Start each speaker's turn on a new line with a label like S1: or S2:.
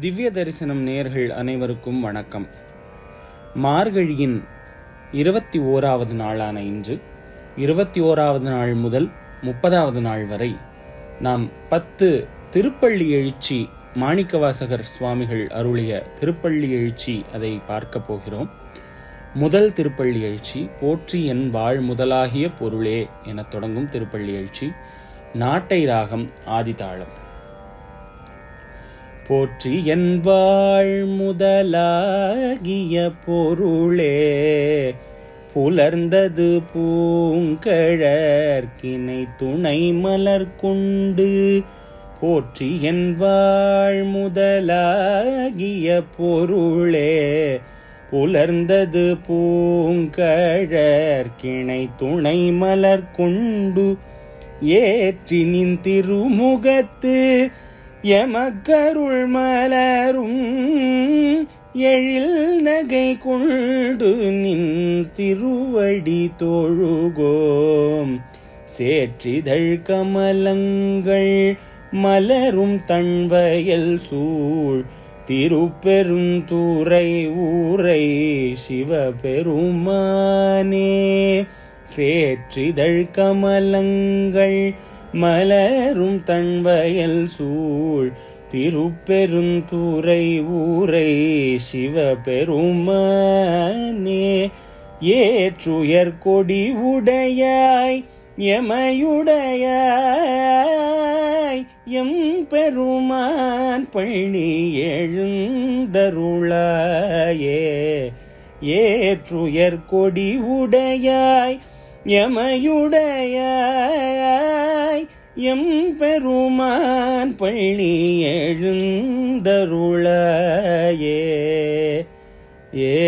S1: திவ்ய தரிசனம் நேயர்கள் அனைவருக்கும் வணக்கம். மார்கழியின் 21வது நாளான இன்று 21வது நாள் முதல் 30வது நாள் வரை நாம் 10 திருப்பள்ளி எழுச்சி மாணிக்கவாசகர் சுவாமிகள் அருளிய திருப்பள்ளி எழுச்சி அதை பார்க்க போகிறோம். முதல் திருப்பள்ளி எழுச்சி போற்றி என் வாழ் முதலாகிய பொருளே என தொடங்கும் திருப்பள்ளி எழுச்சி. நாட்டை ராகம் ஆதிதாளம். போற்றி என் வாழ் முதலாகிய பொருளே புலர்ந்தது பூங்கழற்கினை துணை மலர் கொண்டு. போற்றி என் வாழ் முதலாகிய பொருளே புலர்ந்தது பூங்கழற்கினை துணை மலர் கொண்டு. ஏற்றி நின் திருமுகத்து எமக்கருள் மலரும் எழில் நகை கொண்டு நின் திருவடி தொழுகோம். சேற்றிதழ் கமலங்கள் மலரும் தன்வயல் சூழ் திருப்பெருந்துறை ஊரை சிவபெருமானே. சேற்றிதழ் கமலங்கள் மலரும் தன்வயல் சூழ் திருப்பெருந்துறை ஊரை சிவபெருமானே. ஏற்றுயர் கொடி உடையாய் எமையுடையாய் எம் பெருமான் பள்ளி எழுந்தருளாயே. ஏற்றுயர் கொடி உடையாய் எமையுடையாய் எம் பெருமான் பள்ளி எழுந்தருளாயே. ஏ